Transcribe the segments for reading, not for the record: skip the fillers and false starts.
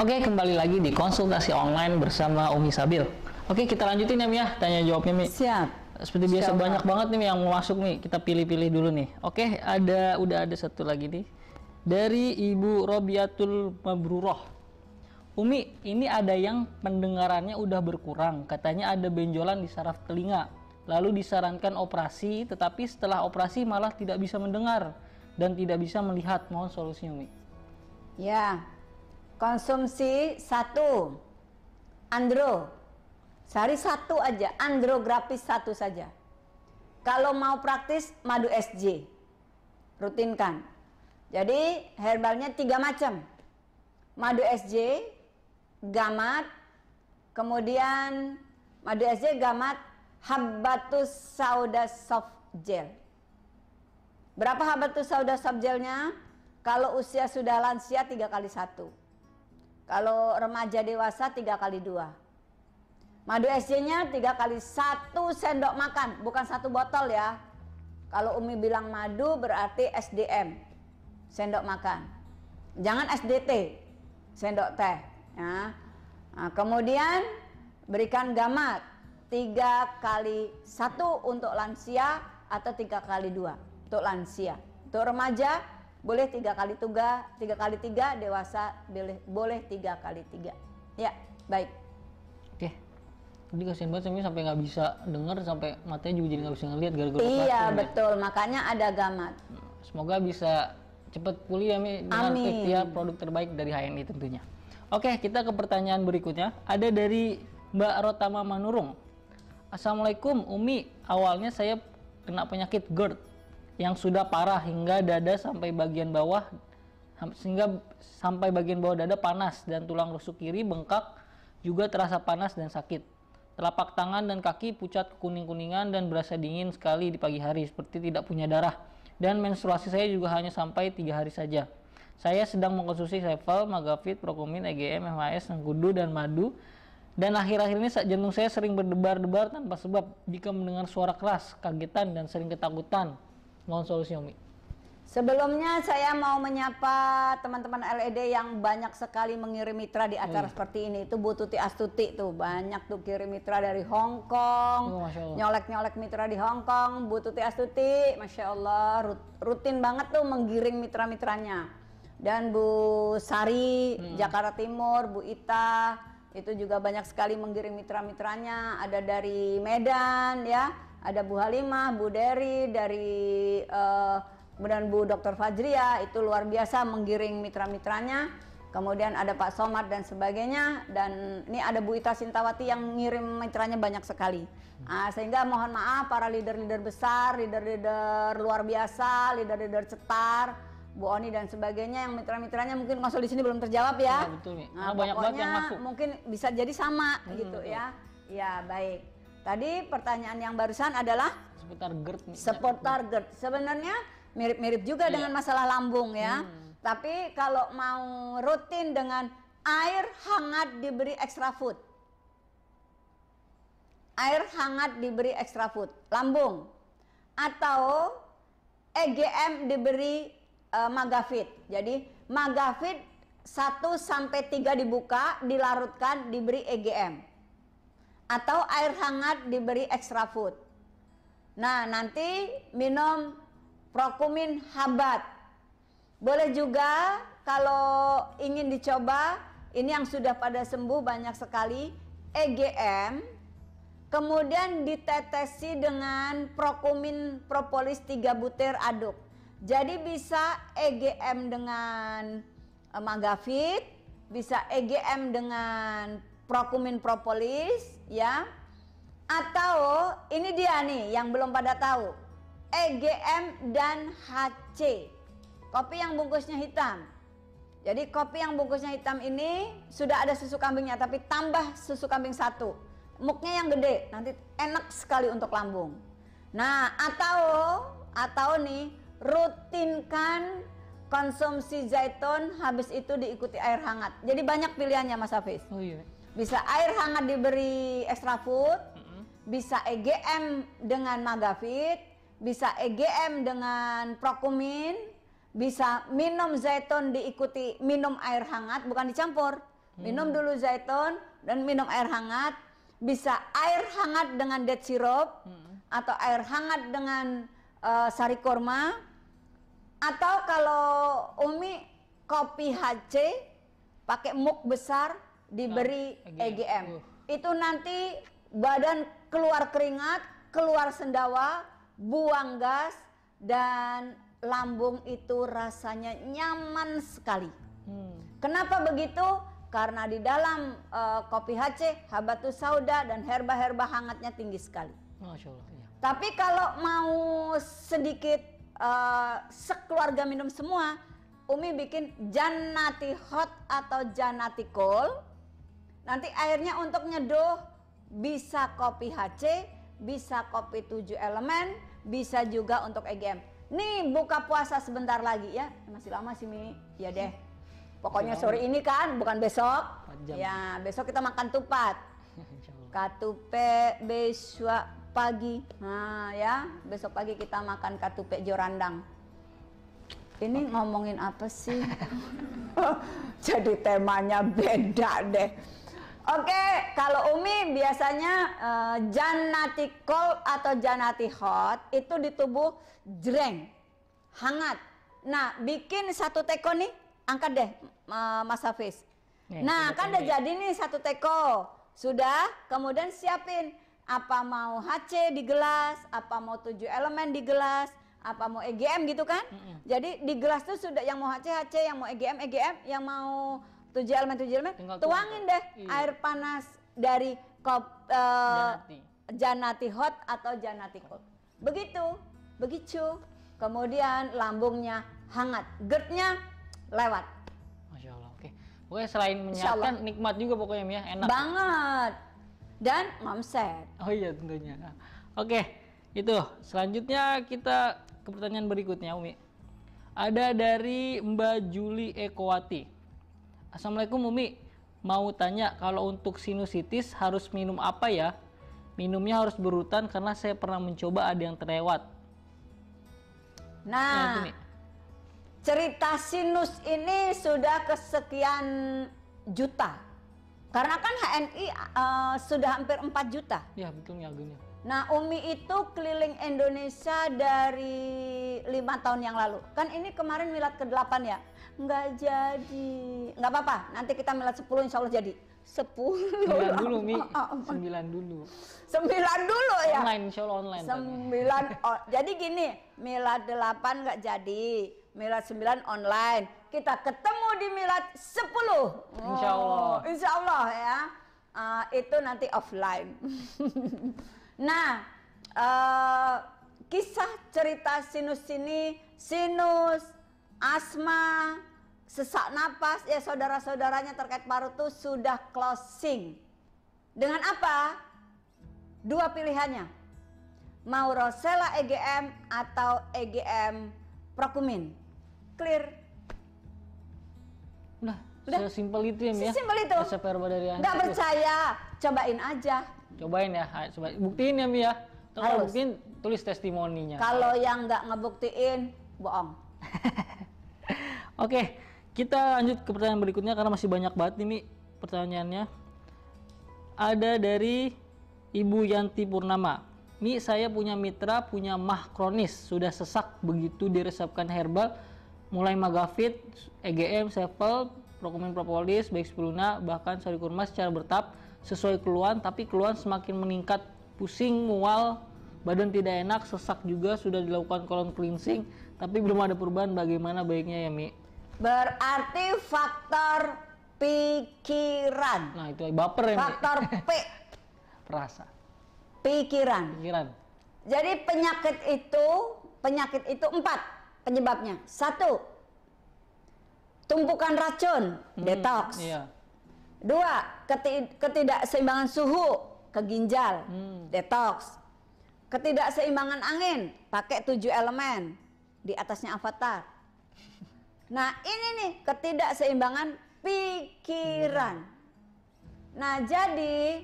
Oke, kembali lagi di konsultasi online bersama Umi Sabil. Oke, kita lanjutin ya Mi ya, tanya jawabnya Mi. Siap. Seperti biasa banyak banget nih yang mau masuk nih, kita pilih-pilih dulu nih. Oke, udah ada satu lagi nih dari Ibu Robiatul Mabruroh. Umi, ini ada yang pendengarannya udah berkurang, katanya ada benjolan di saraf telinga. Lalu disarankan operasi, tetapi setelah operasi malah tidak bisa mendengar dan tidak bisa melihat. Mohon solusinya Umi. Ya. Konsumsi 1 andro, sehari 1 aja, andro grafis 1 saja. Kalau mau praktis madu SJ, rutinkan. Jadi herbalnya 3 macam, madu SJ, gamat, kemudian madu SJ, gamat, habbatus sauda soft gel. Berapa habbatus sauda soft gelnya? Kalau usia sudah lansia 3 kali 1. Kalau remaja dewasa 3 kali 2. Madu SJ-nya 3 kali 1 sendok makan, bukan 1 botol ya. Kalau Umi bilang madu berarti SDM, sendok makan. Jangan SDT, sendok teh. Ya. Nah, kemudian berikan gamat 3 kali 1 untuk lansia atau 3 kali 2 untuk lansia. Untuk remaja boleh 3 kali 3, dewasa boleh 3 kali 3. Ya, baik. Oke. Jadi kasihan banget Semi sampai nggak bisa dengar, sampai matanya juga jadi nggak bisa ngelihat gara-gara Iya, betul. Ya. Makanya ada gamat. Semoga bisa cepat pulih ya Mi, dengan ikhtiar produk terbaik dari HNI tentunya. Oke, kita ke pertanyaan berikutnya. Ada dari Mbak Rotama Manurung. Assalamualaikum Umi, awalnya saya kena penyakit GERD yang sudah parah hingga dada sampai bagian bawah, bagian bawah dada panas dan tulang rusuk kiri bengkak juga terasa panas dan sakit. Telapak tangan dan kaki pucat kuning-kuningan dan berasa dingin sekali di pagi hari seperti tidak punya darah. Dan menstruasi saya juga hanya sampai 3 hari saja. Saya sedang mengkonsumsi Sevel, Magafit, Prokumin, EGM, MHS, Sengkudu dan madu. Dan akhir-akhir ini jantung saya sering berdebar-debar tanpa sebab jika mendengar suara keras, kagetan dan sering ketakutan. Mohon solusi Umi. Sebelumnya saya mau menyapa teman-teman LED yang banyak sekali mengirim mitra di acara seperti ini. Itu Bu Tuti Astuti tuh, banyak tuh kirim mitra dari Hong Kong, nyolek-nyolek mitra di Hong Kong. Bu Tuti Astuti, Masya Allah, rutin banget tuh menggiring mitra-mitranya. Dan Bu Sari, Jakarta Timur, Bu Ita, itu juga banyak sekali menggiring mitra-mitranya. Ada dari Medan ya. Ada Bu Halimah, Bu Dery, dari kemudian Bu Dr. Fajria, itu luar biasa menggiring mitra-mitranya. Kemudian ada Pak Somad dan sebagainya. Dan ini ada Bu Ita Sintawati yang ngirim mitranya banyak sekali. Sehingga mohon maaf para leader-leader besar, leader-leader luar biasa, leader-leader cetar, Bu Oni dan sebagainya yang mitra-mitranya mungkin konsul di sini belum terjawab ya. Betul nih. Nah, banyak banget yang masuk. Mungkin bisa jadi sama gitu ya. Ya, baik. Tadi pertanyaan yang barusan adalah seputar GERD. Seputar GERD. Sebenarnya mirip-mirip juga dengan masalah lambung ya. Tapi kalau mau rutin dengan air hangat diberi extra food. Air hangat diberi extra food, lambung. Atau EGM diberi Magafit. Jadi Magafit 1 sampai 3 dibuka, dilarutkan, diberi EGM. Atau air hangat diberi extra food. Nah, nanti minum Prokumin Habat. Boleh juga kalau ingin dicoba, ini yang sudah pada sembuh banyak sekali, EGM, kemudian ditetesi dengan Prokumin Propolis 3 butir aduk. Jadi bisa EGM dengan Magafit, bisa EGM dengan Prokumin Propolis ya, atau ini dia nih yang belum pada tahu, EGM dan HC, kopi yang bungkusnya hitam. Jadi kopi yang bungkusnya hitam ini sudah ada susu kambingnya, tapi tambah susu kambing 1, muknya yang gede, nanti enak sekali untuk lambung. Nah, atau nih rutinkan konsumsi zaitun, habis itu diikuti air hangat. Jadi banyak pilihannya Mas Hafiz. Oh iya. Bisa air hangat diberi extra food, bisa EGM dengan Magafit, bisa EGM dengan Prokumin, bisa minum zaitun diikuti minum air hangat, bukan dicampur. Minum dulu zaitun dan minum air hangat. Bisa air hangat dengan date syrup atau air hangat dengan sari kurma. Atau kalau Umi kopi HC pakai mug besar diberi EGM. Itu nanti badan keluar keringat, keluar sendawa, buang gas, dan lambung itu rasanya nyaman sekali. Kenapa begitu? Karena di dalam kopi HC, habatus sauda dan herba-herba hangatnya tinggi sekali. Masya Allah. Ya. Tapi kalau mau sedikit sekeluarga minum semua, Umi bikin Jannati Hot atau Jannati Cold. Nanti airnya untuk nyeduh bisa kopi HC, bisa kopi 7 elemen, bisa juga untuk EGM. Nih buka puasa sebentar lagi ya. Masih lama sih Mi. Ya deh. Pokoknya sore ini kan, bukan besok. Ya, besok kita makan tupat. Katupe besok pagi. Nah, ya, besok pagi kita makan katupe jorandang. Ini ngomongin apa sih? Jadi temanya beda deh. Oke, kalau Umi biasanya Jannati Cold atau Jannati Hot itu di tubuh jreng, hangat. Nah, bikin satu teko nih, angkat deh Mas Hafiz. Nah, kan udah jadi nih satu teko. Sudah, kemudian siapin apa mau HC di gelas, apa mau 7 elemen di gelas, apa mau EGM gitu kan. Jadi di gelas tuh sudah yang mau HC, yang mau EGM, yang mau 7 elemen, tuangin deh air panas dari Jannati Hot atau Jannati Cold. Begitu. Kemudian lambungnya hangat, GERD-nya lewat. Masya Allah. Oke. Pokoknya selain menyehatkan, nikmat juga pokoknya ya, enak. Banget. Dan momset. Oh iya tentunya. Oke, itu. Selanjutnya kita ke pertanyaan berikutnya, Umi. Ada dari Mbak Juli Ekowati. Assalamualaikum Umi, mau tanya kalau untuk sinusitis harus minum apa ya? Minumnya harus berurutan karena saya pernah mencoba ada yang terlewat. Nah, cerita sinus ini sudah kesekian juta. Karena kan HNI sudah hampir 4 juta. Ya betul ya Agungnya. Nah, Umi itu keliling Indonesia dari 5 tahun yang lalu. Kan ini kemarin milad ke-8 ya. Nggak jadi. Nggak apa-apa, nanti kita milad 10 insya Allah jadi. 10. 9 dulu Mi, 9 dulu. 9 dulu ya? Online, insya Allah online. 9, jadi gini, milad 8 nggak jadi. Milad 9 online. Kita ketemu di milad 10. Insya Allah. Insya Allah ya. Itu nanti offline. Nah, kisah cerita sinus ini, sinus, asma, sesak napas, ya saudara-saudaranya terkait paru itu sudah closing. Dengan apa? 2 pilihannya. Mau Rosella EGM atau EGM Procumin. Clear. Udah. Sesimpel itu ya Mi ya? Sesimpel itu. Resep herba dari Nggak percaya, cobain aja. Cobain ya, coba buktiin ya Mi ya. Kalau buktiin tulis testimoninya. Kalau yang nggak ngebuktiin, bohong. Oke, kita lanjut ke pertanyaan berikutnya karena masih banyak banget nih Mi pertanyaannya. Ada dari Ibu Yanti Purnama. Mi, saya punya mitra punya mah kronis, sudah sesak begitu diresepkan herbal, mulai Magafit, EGM, Sepel, Procumin Propolis, baik spirulina, bahkan sari kurma secara bertahap sesuai keluhan, tapi keluhan semakin meningkat, pusing, mual, badan tidak enak, sesak juga, sudah dilakukan colon cleansing, tapi belum ada perubahan. Bagaimana baiknya ya Mi? Berarti faktor pikiran. Nah itu baper ya Mi. Faktor P. Perasa. Pikiran. Jadi penyakit itu 4 penyebabnya. 1, tumpukan racun, detox. Iya. 2, ketidakseimbangan suhu ke ginjal, detox. Ketidakseimbangan angin, pakai 7 elemen, di atasnya Avatar. Nah ini nih, ketidakseimbangan pikiran. Nah jadi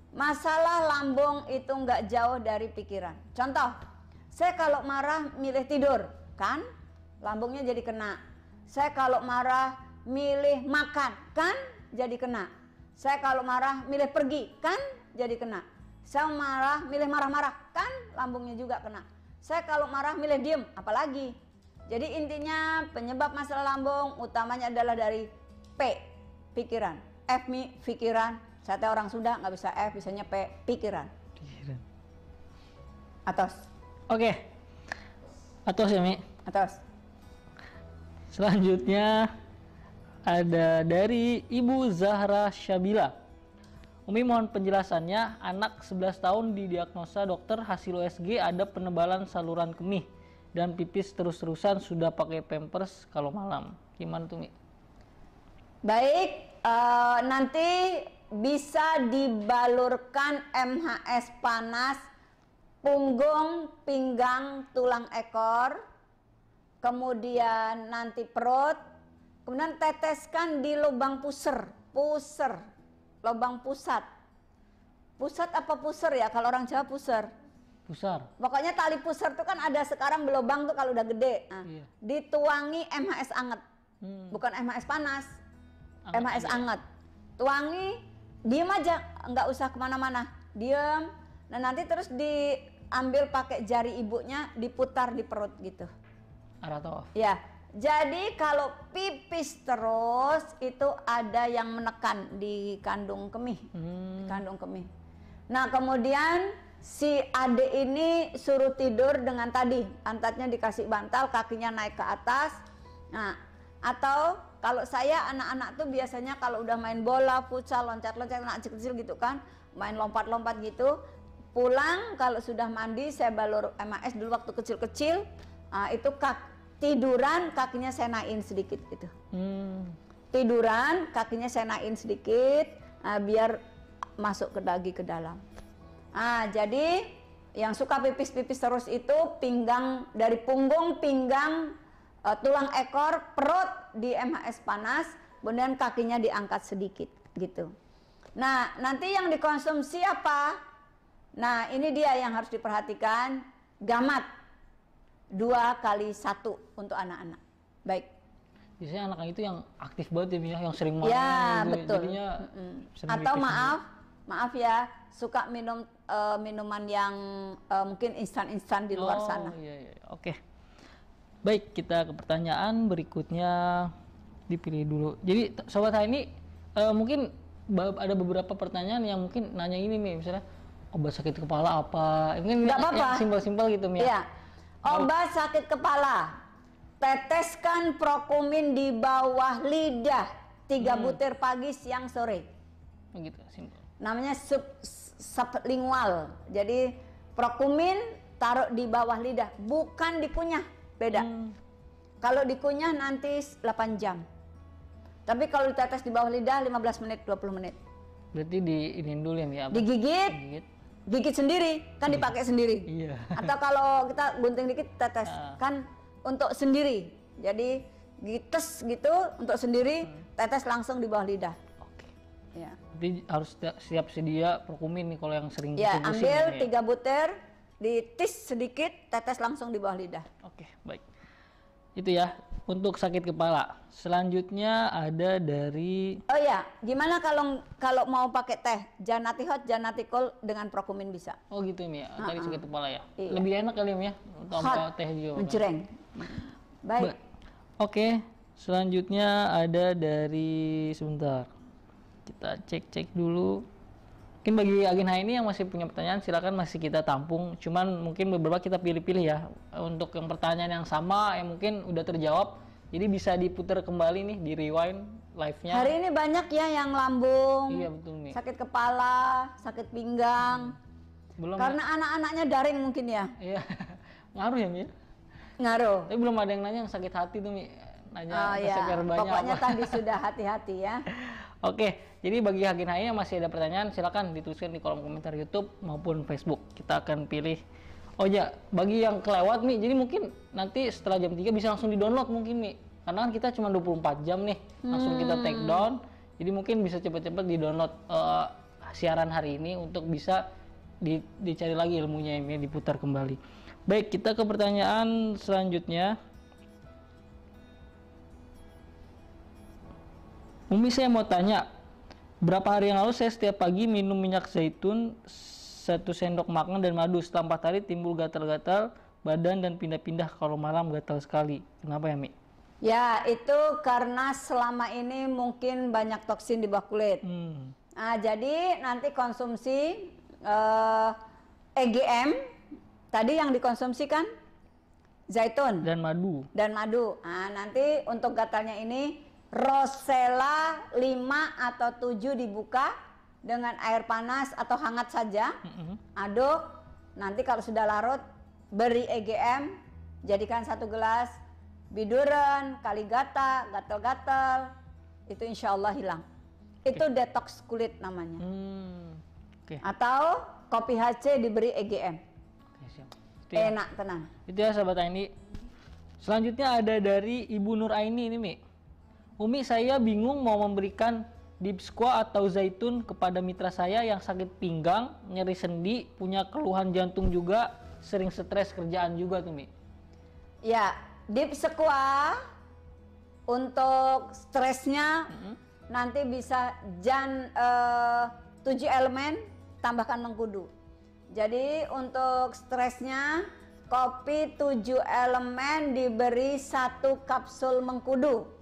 masalah lambung itu nggak jauh dari pikiran. Contoh, saya kalau marah milih tidur, kan? Lambungnya jadi kena. Saya kalau marah milih makan, kan? jadi kena. Saya kalau marah milih pergi, kan jadi kena. Saya marah milih marah-marah, kan lambungnya juga kena. Saya kalau marah milih diem, apalagi. Jadi intinya penyebab masalah lambung utamanya adalah dari P, pikiran. F, pikiran. Saya tahu orang Sunda nggak bisa F, bisanya P, pikiran. Atos. Oke. Atos ya, Mi. Atos. Selanjutnya ada dari Ibu Zahra Syabila. Umi mohon penjelasannya, anak 11 tahun didiagnosa dokter hasil USG ada penebalan saluran kemih dan pipis terus-terusan, sudah pakai pampers kalau malam. Gimana tuh, Mi? Baik, nanti bisa dibalurkan MHS panas punggung, pinggang, tulang ekor, kemudian nanti perut, kemudian teteskan di lubang puser, lubang pusat. Pusat apa puser ya? Kalau orang Jawa puser. Pusar. Pokoknya tali puser tuh kan ada sekarang berlubang tuh kalau udah gede. Nah, iya. Dituangi MHS anget. Bukan MHS panas. MHS anget. Tuangi, diem aja, nggak usah kemana-mana. Diem. Nah nanti terus diambil pakai jari ibunya, diputar di perut gitu. Arah toh. Ya. Jadi kalau pipis terus itu ada yang menekan di kandung kemih, di kandung kemih. Nah kemudian si adik ini suruh tidur dengan tadi pantatnya dikasih bantal, kakinya naik ke atas. Nah atau kalau saya anak-anak tuh biasanya kalau udah main bola, futsal, loncat-loncat, anak kecil gitu kan, main lompat-lompat gitu. Pulang kalau sudah mandi saya balur MAS dulu waktu kecil-kecil, itu tiduran kakinya saya naikin sedikit gitu. Tiduran kakinya saya naikin sedikit, biar masuk ke daging ke dalam. Jadi yang suka pipis-pipis terus itu pinggang, dari punggung, pinggang, tulang ekor, perut di MHS panas, kemudian kakinya diangkat sedikit gitu. Nah nanti yang dikonsumsi apa? Nah ini dia yang harus diperhatikan, gamat 2x1 untuk anak-anak. Baik. Biasanya anak itu yang aktif banget ya, yang sering main. Ya gitu. betul. Jadinya atau maaf ya, suka minum minuman yang mungkin instan-instan di luar sana. Iya. Oke. Baik, kita ke pertanyaan berikutnya, dipilih dulu. Jadi sobat ini mungkin ada beberapa pertanyaan yang mungkin nanya ini nih, misalnya obat sakit kepala apa? Mungkin nggak apa-apa. Simpel-simpel gitu Mi. Iya. Obat sakit kepala, teteskan Prokumin di bawah lidah 3 butir pagi, siang, sore. Begitu, simpel. Namanya sublingual. Jadi Prokumin taruh di bawah lidah, bukan dikunyah, beda. Kalau dikunyah nanti 8 jam. Tapi kalau ditetes di bawah lidah 15 menit, 20 menit. Berarti diinin dulu ya, digigit. Gigit sendiri, kan dipakai sendiri. Iya. Atau kalau kita gunting dikit tetes, kan untuk sendiri. Jadi gites gitu untuk sendiri, tetes langsung di bawah lidah. Oke. Ya. Jadi harus siap sedia Prokumin nih kalau yang sering ya, musim-musim ambil ini, 3 butir, ditis sedikit, tetes langsung di bawah lidah. Oke, baik. Itu ya untuk sakit kepala. Selanjutnya ada dari Oh ya, gimana kalau mau pakai teh Janati Hot, Janati Cold dengan Prokumin bisa? Oh gitu Mi ya. Tadi sakit kepala ya. Iya. Lebih enak kali Mi ya untuk Hot, teh juga. mencereng. Baik. Oke, selanjutnya ada dari, sebentar. Kita cek dulu. Mungkin bagi agen ini yang masih punya pertanyaan silakan masih kita tampung. Cuman mungkin beberapa kita pilih-pilih ya. Untuk yang pertanyaan yang sama yang mungkin udah terjawab, jadi bisa diputar kembali nih, di rewind live-nya. Hari ini banyak ya yang lambung, Iya betul Mi. sakit kepala, sakit pinggang. Belum. Karena anak-anaknya daring mungkin ya. Iya. Ngaruh ya Mi? Ngaruh. Tapi belum ada yang nanya yang sakit hati tuh Mi. Nanya Ya. resep herbanya Pokoknya apa. tadi sudah hati-hati ya. Oke, jadi bagi Agen HI yang masih ada pertanyaan silakan dituliskan di kolom komentar YouTube maupun Facebook. Kita akan pilih. Oh ya, bagi yang kelewat nih, jadi mungkin nanti setelah jam 3 bisa langsung di-download mungkin nih. Karena kan kita cuma 24 jam nih, langsung kita take down. Jadi mungkin bisa cepat-cepat di-download siaran hari ini untuk bisa dicari lagi ilmunya ini, diputar kembali. Baik, kita ke pertanyaan selanjutnya. Umi, saya mau tanya, Berapa hari yang lalu saya setiap pagi minum minyak zaitun 1 sendok makan dan madu. Setelah 4 hari timbul gatal-gatal badan dan pindah-pindah, kalau malam gatal sekali. Kenapa ya, Mi? Ya, itu karena selama ini mungkin banyak toksin di bawah kulit. Nah, jadi nanti konsumsi EGM tadi yang dikonsumsi kan zaitun Dan madu. Nah, nanti untuk gatalnya ini Rosella 5 atau 7 dibuka dengan air panas atau hangat saja. Aduk. Nanti kalau sudah larut beri EGM, jadikan 1 gelas. Biduran, kali gatal-gatal, itu insya Allah hilang. Itu detox kulit namanya. Atau kopi HC diberi EGM. Siap. Ya. Enak tenang. Itu ya sahabat Aini. Selanjutnya ada dari Ibu Nur Aini ini, Mi. Umi, saya bingung mau memberikan Deep Squat atau zaitun kepada mitra saya yang sakit pinggang, nyeri sendi, punya keluhan jantung juga, sering stres kerjaan juga tuh, Mi. Ya, Deep Squat untuk stresnya nanti bisa 7 elemen tambahkan mengkudu. Jadi untuk stresnya kopi 7 elemen diberi 1 kapsul mengkudu.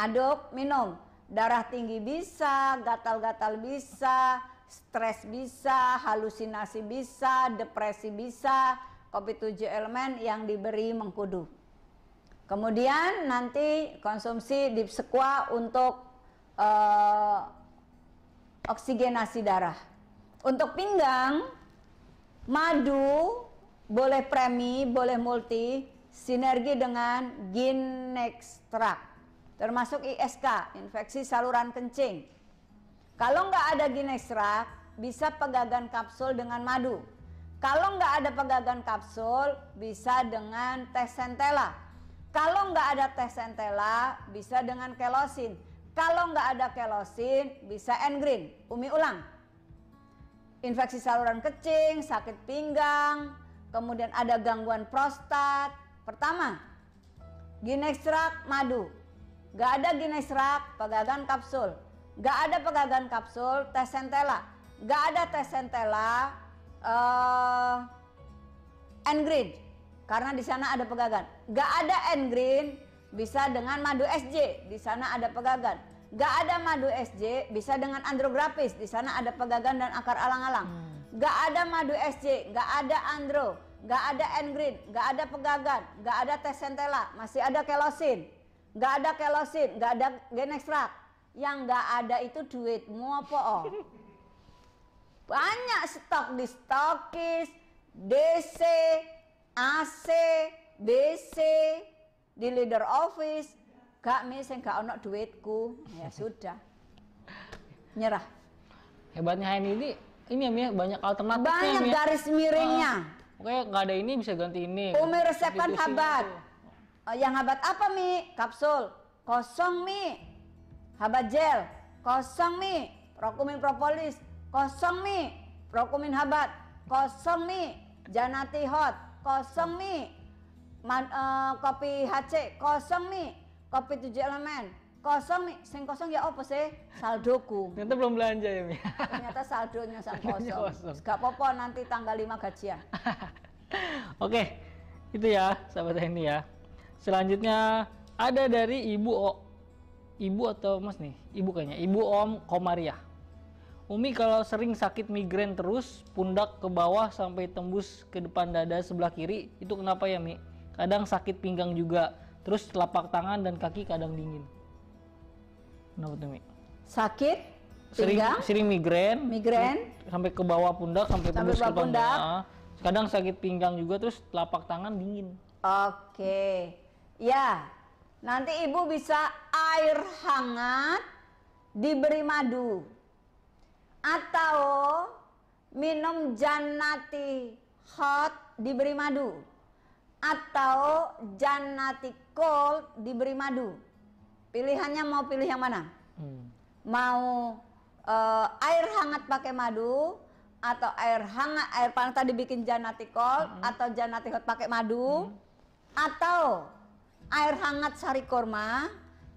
Aduk, minum. Darah tinggi bisa, gatal-gatal bisa, stres bisa, halusinasi bisa, depresi bisa. Kopi 7 elemen yang diberi mengkudu. Kemudian nanti konsumsi Deep Squat untuk oksigenasi darah. Untuk pinggang, madu, boleh premi, boleh multi, sinergi dengan Ginextract, termasuk ISK, infeksi saluran kencing. Kalau nggak ada Ginextract, bisa pegagan kapsul dengan madu. Kalau nggak ada pegagan kapsul, bisa dengan teh centella. Kalau nggak ada teh centella, bisa dengan kelosin. Kalau nggak ada kelosin, bisa N-Green. Umi ulang. Infeksi saluran kencing, sakit pinggang, kemudian ada gangguan prostat. Pertama, Ginextract madu. Nggak ada Ginextract, pegagan kapsul. Nggak ada pegagan kapsul, teh centella. Nggak ada teh centella, N-Green, karena di sana ada pegagan. Gak ada N-Green, bisa dengan madu SJ, di sana ada pegagan. Gak ada madu SJ, bisa dengan andrografis, di sana ada pegagan dan akar alang-alang. Gak ada madu SJ, gak ada andro, gak ada N-Green, gak ada pegagan, gak ada teh centella, masih ada kelosin. Gak ada kelosin, gak ada Ginextract. Yang gak ada itu duitmu apa oh? Banyak stok di stokis, DC, AC, BC, di leader office. Gak gak ono duitku, ya sudah, nyerah. Hebatnya ini ya, Mi, banyak alternatifnya. Banyak Mi. garis miringnya. Oke, nggak ada ini bisa ganti ini. Umi resepkan Substitusi habat. itu. Yang habat apa, Mi? Kapsul. Kosong, Mi. Habat gel. Kosong, Mi. Rokumin propolis. Kosong, Mi. Rokumin habat. Kosong, Mi. Janati hot. Kosong, Mi. Kopi HC. Kosong, Mi. Kopi 7 elemen. Kosong, Mi. Sing kosong ya apa sih? Saldoku. Ternyata belum belanja ya, Mi. Ternyata saldonya sang Saldonya kosong. kosong. Gak apa-apa, nanti tanggal 5 gajian. Oke, itu ya sahabat ini ya. Selanjutnya ada dari Ibu atau Mas nih? Ibu kayaknya. Ibu Om Komariah. Umi, kalau sering sakit migrain terus, pundak ke bawah sampai tembus ke depan dada sebelah kiri, itu kenapa ya, Mi? Kadang sakit pinggang juga, terus telapak tangan dan kaki kadang dingin. Kenapa tuh, Mi? Sakit pinggang, Sering migrain sampai ke bawah pundak sampai tembus ke depan pundak. dada. Kadang sakit pinggang juga, terus telapak tangan dingin. Oke. Ya. Nanti ibu bisa air hangat diberi madu. Atau minum Janati hot diberi madu. Atau Janati cold diberi madu. Pilihannya mau pilih yang mana? Mau air hangat pakai madu, atau air panas tadi bikin Janati cold, atau Janati hot pakai madu, atau air hangat sari kurma,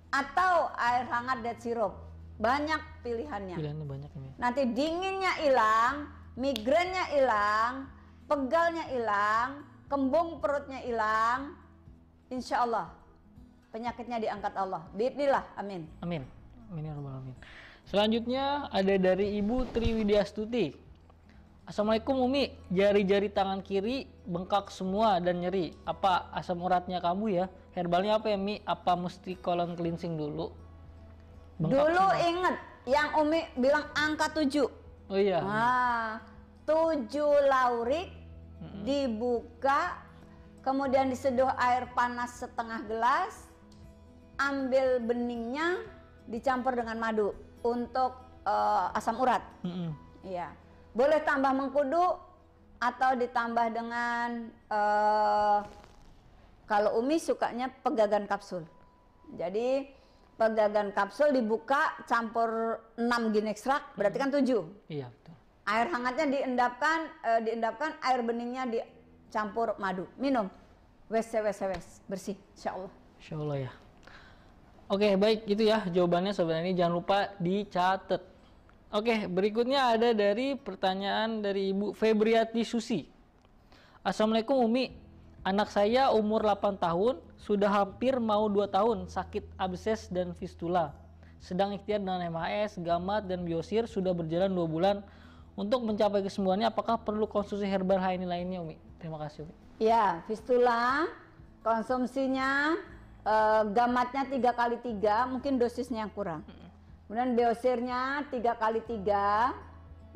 atau air hangat date sirup. banyak pilihannya. Pilihannya banyak ini. Nanti dinginnya hilang, migrainnya hilang, pegalnya hilang, kembung perutnya hilang. Insya Allah penyakitnya diangkat Allah. Bismillah, amin. Amin. Amin ya rabbal alamin. Selanjutnya ada dari Ibu Triwidyastuti. Assalamualaikum Umi, jari-jari tangan kiri bengkak semua dan nyeri. Apa asam uratnya kamu ya? Herbalnya apa ya Mi? Apa mesti colon cleansing dulu? Bengkak Dulu semua. inget yang Umi bilang angka 7. Oh iya. 7 laurik dibuka, kemudian diseduh air panas setengah gelas, ambil beningnya dicampur dengan madu untuk asam urat. Iya. Boleh tambah mengkudu atau ditambah dengan kalau Umi sukanya pegagan kapsul. Jadi pegagan kapsul dibuka campur 6 gin ekstrak, berarti kan 7. Iya betul. Air hangatnya diendapkan, air beningnya dicampur madu. Minum. Wes bersih insyaallah. Insyaallah ya. Oke, baik itu ya jawabannya sobat ini, jangan lupa dicatat. Oke, berikutnya ada dari pertanyaan dari Ibu Febriati Susi. Assalamualaikum Umi, anak saya umur 8 tahun, sudah hampir mau 2 tahun, sakit abses dan fistula. Sedang ikhtiar dengan MHS, gamat, dan biosir, sudah berjalan 2 bulan. Untuk mencapai kesembuhannya, apakah perlu konsumsi herbal ini lainnya Umi? Terima kasih Umi. Ya, fistula, konsumsinya gamatnya 3x3, mungkin dosisnya yang kurang. Kemudian biosirnya 3x3,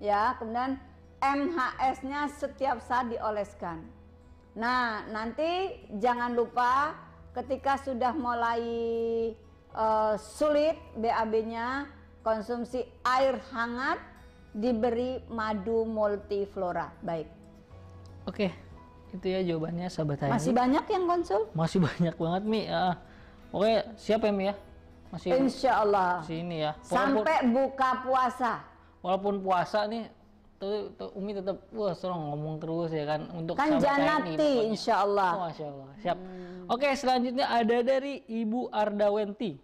ya. Kemudian MHS-nya setiap saat dioleskan. Nah, nanti jangan lupa ketika sudah mulai sulit BAB-nya, konsumsi air hangat, diberi madu multiflora. Baik. Oke, itu ya jawabannya sahabat Hayani. Masih banyak yang konsul? Masih banyak banget Mi. Oke, siap ya Mi ya? Masih Insya Allah. masih ini ya. Sampai buka puasa. Walaupun puasa nih, tuh Umi tetap serong ngomong terus ya kan untuk Kan sahabat janati Hayani, insya Allah. Oh, Masya Allah. Siap. Oke, selanjutnya ada dari Ibu Ardawenti.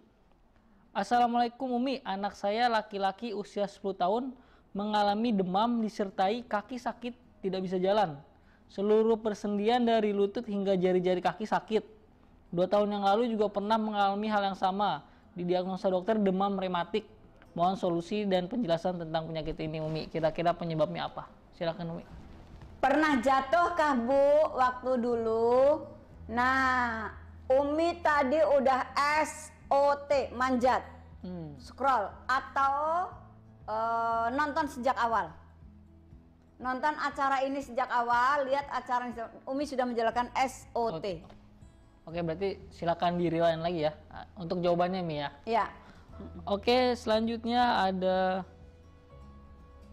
Assalamualaikum Umi, anak saya laki-laki usia 10 tahun mengalami demam disertai kaki sakit, tidak bisa jalan. Seluruh persendian dari lutut hingga jari-jari kaki sakit. 2 tahun yang lalu juga pernah mengalami hal yang sama. Didiagnosa dokter demam rematik. Mohon solusi dan penjelasan tentang penyakit ini Umi. Kira-kira penyebabnya apa? Silakan Umi. Pernah jatuh kah Bu waktu dulu? Nah, Umi tadi udah SOT, manjat, scroll, atau nonton sejak awal. Nonton acara ini sejak awal, lihat acara ini. Umi sudah menjalankan SOT. Oke, berarti silakan di rewind lagi ya untuk jawabannya Mi ya. Ya. Oke, selanjutnya ada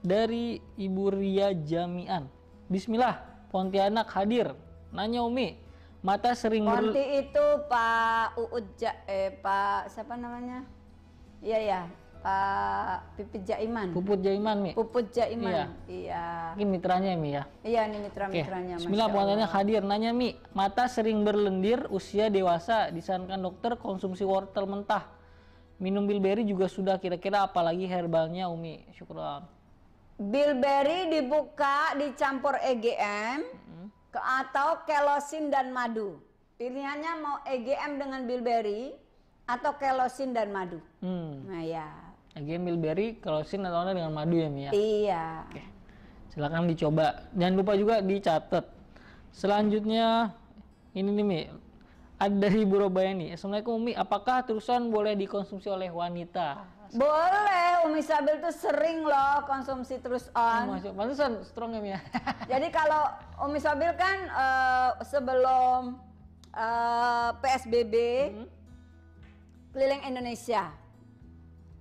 dari Ibu Ria Jamian. Bismillah, Pontianak hadir. Nanya Umi, mata sering Ponti itu Pak Pak siapa namanya? Iya ya, Pak Pipit Jaiman. Puput Jaiman Mi. Puput Jaiman. Iya. Iya. Mungkin mitranya Mi ya. Iya, ini mitra-mitranya. Bismillah, Pontianak hadir. Nanya Mi, mata sering berlendir usia dewasa, disarankan dokter konsumsi wortel mentah. Minum bilberry juga sudah, kira-kira apalagi herbalnya Umi? Syukran. Bilberry dibuka, dicampur EGM atau kelosin dan madu. Pilihannya mau EGM dengan bilberry atau kelosin dan madu. Nah ya. Lagi bilberry, kelosin atau dengan madu ya Mi ya? Iya. Oke. Silakan dicoba. Jangan lupa juga dicatat. Selanjutnya ini nih Mi. Ada dari Ibu Robayani. Assalamualaikum Umi, apakah terusan boleh dikonsumsi oleh wanita? Boleh, Umi Sabil tuh sering loh konsumsi terus on. Pantesan strong ya Mi ya. Jadi kalau Umi Sabil kan sebelum PSBB keliling Indonesia.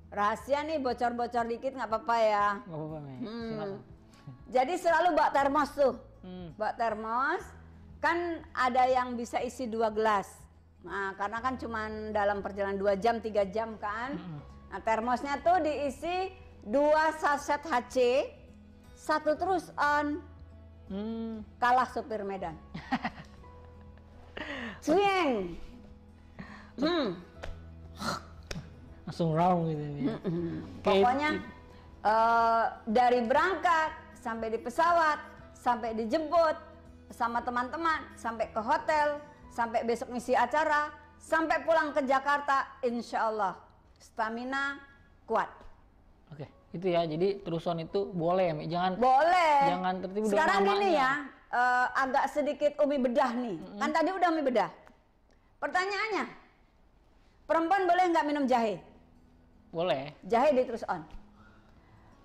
Rahasia nih, bocor-bocor dikit nggak apa-apa ya. Nggak apa-apa Mi. Silakan. Jadi selalu bawa termos tuh. Bawa termos, kan ada yang bisa isi 2 gelas. Nah, karena kan cuman dalam perjalanan 2 jam, 3 jam kan. Nah, termosnya tuh diisi 2 saset HC, 1 terus on. Kalah supir Medan. Swing. langsung round gitu ya. Pokoknya dari berangkat sampai di pesawat, sampai dijemput sama teman-teman, sampai ke hotel, sampai besok ngisi acara, sampai pulang ke Jakarta, insya Allah stamina kuat. Oke, itu ya. Jadi terusan itu boleh, Mi. Jangan tertipu dengan Sekarang namanya. gini ya, agak sedikit Umi bedah nih. Kan tadi udah Umi bedah. Pertanyaannya, perempuan boleh nggak minum jahe? Boleh. Jahe di terus on.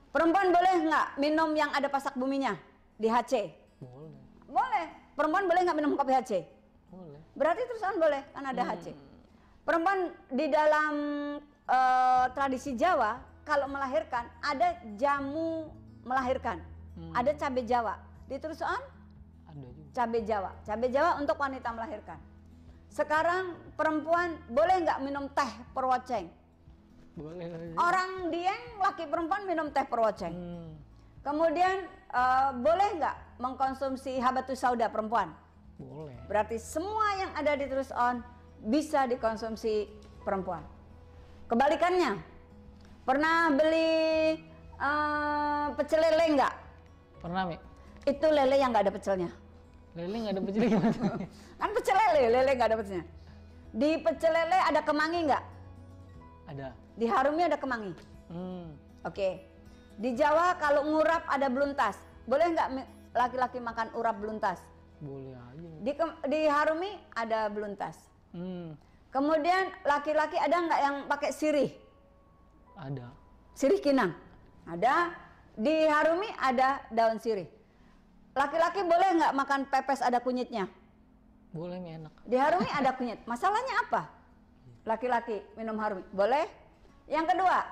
Perempuan boleh nggak minum yang ada pasak buminya di HC? Boleh. Boleh. Perempuan boleh nggak minum kopi HC? Boleh. Berarti terus on boleh, kan ada HC. Perempuan di dalam tradisi Jawa kalau melahirkan ada jamu melahirkan, ada cabai Jawa. Di terus on Ada juga. cabai Jawa untuk wanita melahirkan. Sekarang perempuan boleh nggak minum teh perwoceng? Boleh. Orang Dieng laki perempuan minum teh perwoceng. Kemudian boleh nggak mengkonsumsi habatus sauda perempuan? Boleh. Berarti semua yang ada di terus on bisa dikonsumsi perempuan. Kebalikannya, pernah beli pecel lele nggak? Pernah, Mi? Itu lele yang nggak ada pecelnya. Lele nggak ada pecel gimana? Kan pecel lele nggak ada pecelnya. Di pecel lele ada kemangi nggak? Ada. Di harumi ada kemangi. Oke. Di Jawa kalau ngurap ada beluntas. Boleh nggak laki-laki makan urap beluntas? Boleh aja. Di harumi ada beluntas. Kemudian laki-laki ada nggak yang pakai sirih? Ada. Sirih kinang? Ada. Di harumi ada daun sirih. Laki-laki boleh nggak makan pepes ada kunyitnya? Boleh, Mi, enak. Di harumi ada kunyit. Masalahnya apa? Laki-laki minum harumi boleh. Yang kedua,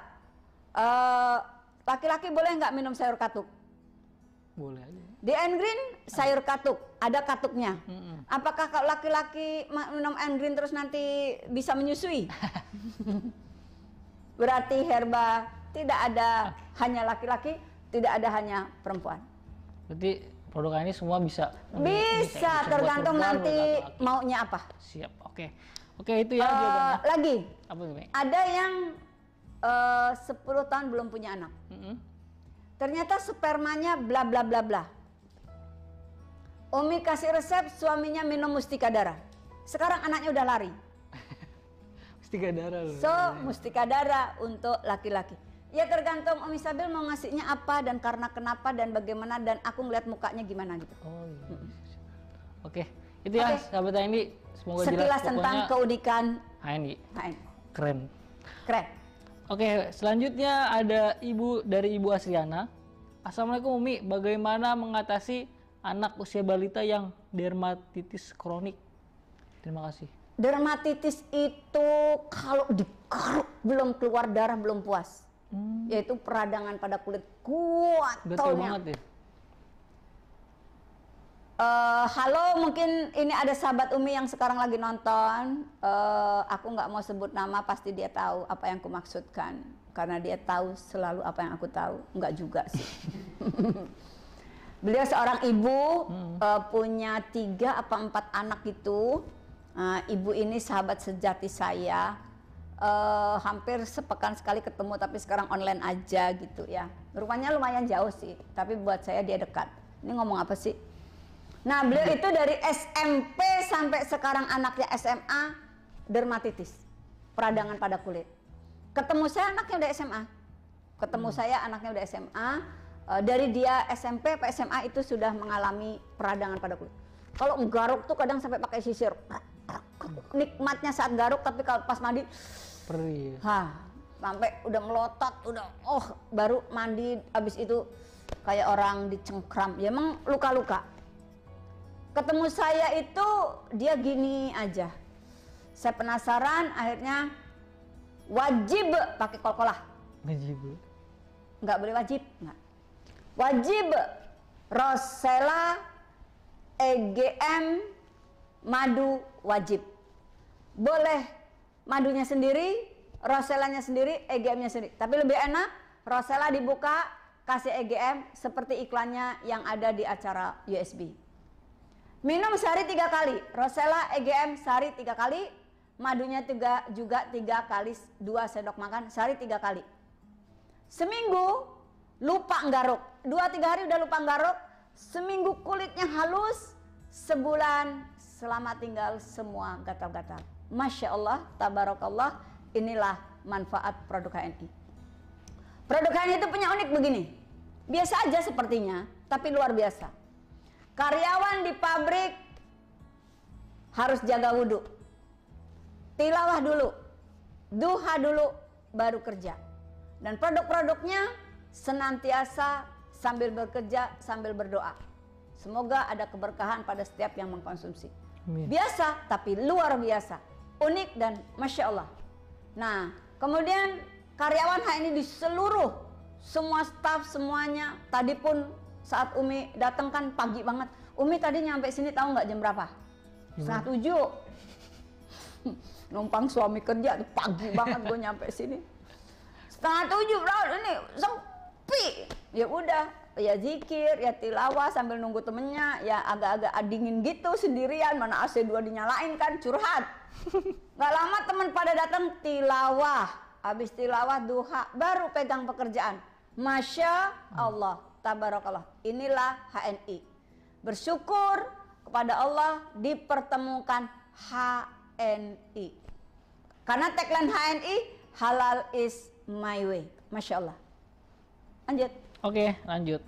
laki-laki boleh nggak minum sayur katuk? Boleh aja. Di Engreen sayur katuk, ada katuknya. Apakah kalau laki-laki minum Engreen terus nanti bisa menyusui? Berarti herba tidak ada hanya laki-laki, tidak ada hanya perempuan. Berarti produk ini semua bisa Bisa tergantung buat nanti laki-laki. maunya apa. Siap. Oke, itu ya jawabannya. Lagi, Apa tuh, Mi? ada yang 10 tahun belum punya anak. Ternyata spermanya bla bla bla bla. Umi kasih resep suaminya minum mustika darah. Sekarang anaknya udah lari. Mustika darah loh. So, mustika darah untuk laki-laki. Ya tergantung Umi Sabil mau ngasihnya apa dan karena kenapa dan bagaimana dan aku ngeliat mukanya gimana gitu. Oh iya. Oke, itu ya sahabat HNI. Semoga jelas Sekilas tentang keunikan HNI. HNI. Keren. Keren. Oke, selanjutnya ada dari Ibu Asriana. Assalamualaikum Umi, bagaimana mengatasi anak usia balita yang dermatitis kronik? Terima kasih. Dermatitis itu kalau digaruk belum keluar darah belum puas. Yaitu peradangan pada kulit kuat. Betul banget ya. Halo, mungkin ini ada sahabat Umi yang sekarang lagi nonton. Aku nggak mau sebut nama, pasti dia tahu apa yang aku maksudkan. Karena dia tahu selalu apa yang aku tahu. Enggak juga sih. Beliau seorang ibu, punya 3 apa 4 anak itu. Ibu ini sahabat sejati saya. Hampir sepekan sekali ketemu, tapi sekarang online aja gitu ya. Rupanya lumayan jauh sih, tapi buat saya dia dekat. Ini ngomong apa sih? Nah, beliau itu dari SMP sampai sekarang anaknya SMA dermatitis, peradangan pada kulit. Ketemu saya anaknya udah SMA. Ketemu saya anaknya udah SMA. Dari dia SMP ke SMA itu sudah mengalami peradangan pada kulit. Kalau garuk tuh kadang sampai pakai sisir. Nikmatnya saat garuk, tapi kalau pas mandi perih. Sampai udah melotot, udah baru mandi abis itu kayak orang dicengkram. Ya emang luka-luka. Ketemu saya itu dia gini aja. Saya penasaran, akhirnya wajib pakai kol-kolah. Wajib. Nggak boleh wajib, nggak. Wajib Rosella, EGM, madu wajib. Boleh madunya sendiri, Rosellanya sendiri, EGM-nya sendiri. Tapi lebih enak Rosella dibuka, kasih EGM seperti iklannya yang ada di acara USB. Minum sehari 3 kali, Rosella EGM sehari 3 kali, madunya juga 3 kali 2 sendok makan sehari 3 kali. Seminggu lupa nggaruk, 2-3 hari udah lupa nggaruk, seminggu kulitnya halus, sebulan selamat tinggal semua gatal-gatal. Masya Allah, tabarakallah, inilah manfaat produk HNI. Produk HNI itu punya unik begini, biasa aja sepertinya, tapi luar biasa. Karyawan di pabrik harus jaga wudhu, tilawah dulu, duha dulu, baru kerja. Dan produk-produknya senantiasa sambil bekerja, sambil berdoa. Semoga ada keberkahan pada setiap yang mengkonsumsi. Amin. Biasa, tapi luar biasa, unik dan Masya Allah. Nah, kemudian karyawan HNI di seluruh, semua staf semuanya, tadi pun saat Umi datang kan pagi banget. Umi tadi nyampe sini tahu nggak jam berapa? 6:30. Numpang suami kerja, pagi banget gue nyampe sini. 6:30, bro, ini sepi. Ya udah, ya zikir, ya tilawah sambil nunggu temennya, ya agak-agak dingin gitu sendirian, mana AC 2 dinyalain kan, curhat. Gak lama temen pada datang tilawah, habis tilawah duha, baru pegang pekerjaan. Masya Allah, tabarakallah, inilah HNI. Bersyukur kepada Allah dipertemukan HNI. Karena tagline HNI, halal is my way. Masya Allah. Lanjut. Oke, lanjut.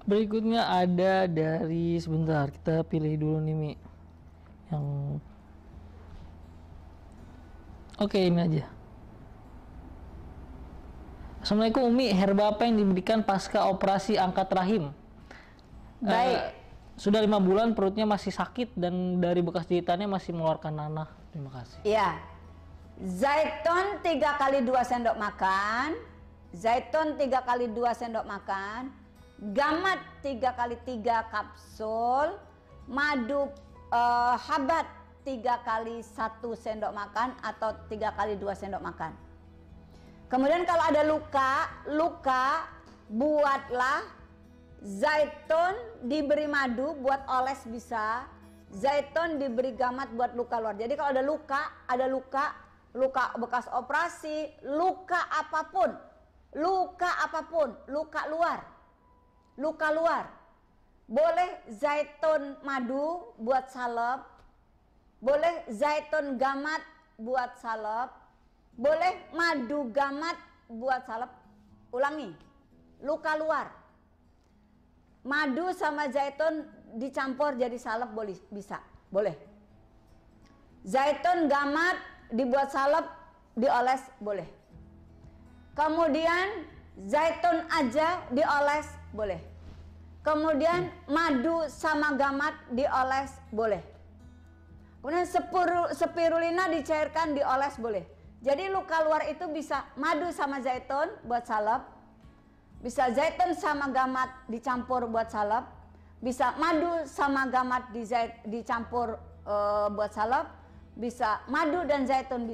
Berikutnya ada dari, sebentar, kita pilih dulu nih Mi. Yang oke, ini aja. Assalamualaikum Umi, herba apa yang diberikan pasca operasi angkat rahim? Baik. Sudah 5 bulan perutnya masih sakit dan dari bekas jahitannya masih mengeluarkan nanah. Terima kasih. Ya. Zaitun 3 kali 2 sendok makan. Zaitun 3 kali 2 sendok makan. Gamat 3 kali 3 kapsul. Madu habat 3 kali 1 sendok makan atau 3 kali 2 sendok makan. Kemudian kalau ada luka buatlah zaitun diberi madu buat oles bisa, zaitun diberi gamat buat luka luar. Jadi kalau ada luka bekas operasi, luka apapun, luka luar, boleh zaitun madu buat salep, boleh zaitun gamat buat salep, boleh madu gamat buat salep. Ulangi, luka luar, madu sama zaitun dicampur jadi salep bisa, boleh. Zaitun gamat dibuat salep, dioles boleh. Kemudian zaitun aja dioles boleh. Kemudian madu sama gamat dioles boleh. Kemudian spirulina dicairkan dioles boleh. Jadi luka luar itu bisa madu sama zaitun buat salep, bisa zaitun sama gamat dicampur buat salep, bisa madu sama gamat dicampur buat salep, bisa madu dan zaitun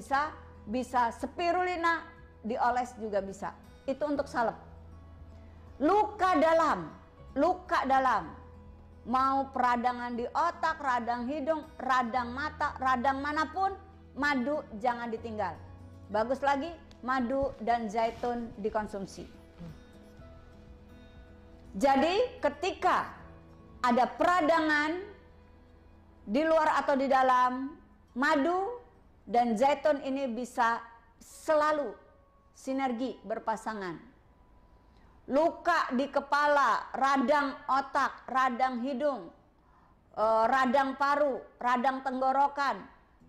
bisa spirulina dioles juga bisa. Itu untuk salep. Luka dalam, mau peradangan di otak, radang hidung, radang mata, radang manapun, madu jangan ditinggal. Bagus lagi, madu dan zaitun dikonsumsi. Jadi ketika ada peradangan di luar atau di dalam, madu dan zaitun ini bisa selalu sinergi berpasangan. Luka di kepala, radang otak, radang hidung, radang paru, radang tenggorokan,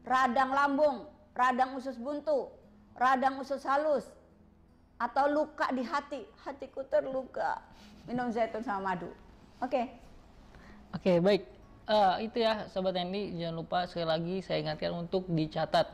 radang lambung, radang usus buntu, radang usus halus, atau luka di hatiku terluka, minum zaitun sama madu. Oke, baik. Itu ya Sobat Hendy, jangan lupa sekali lagi saya ingatkan untuk dicatat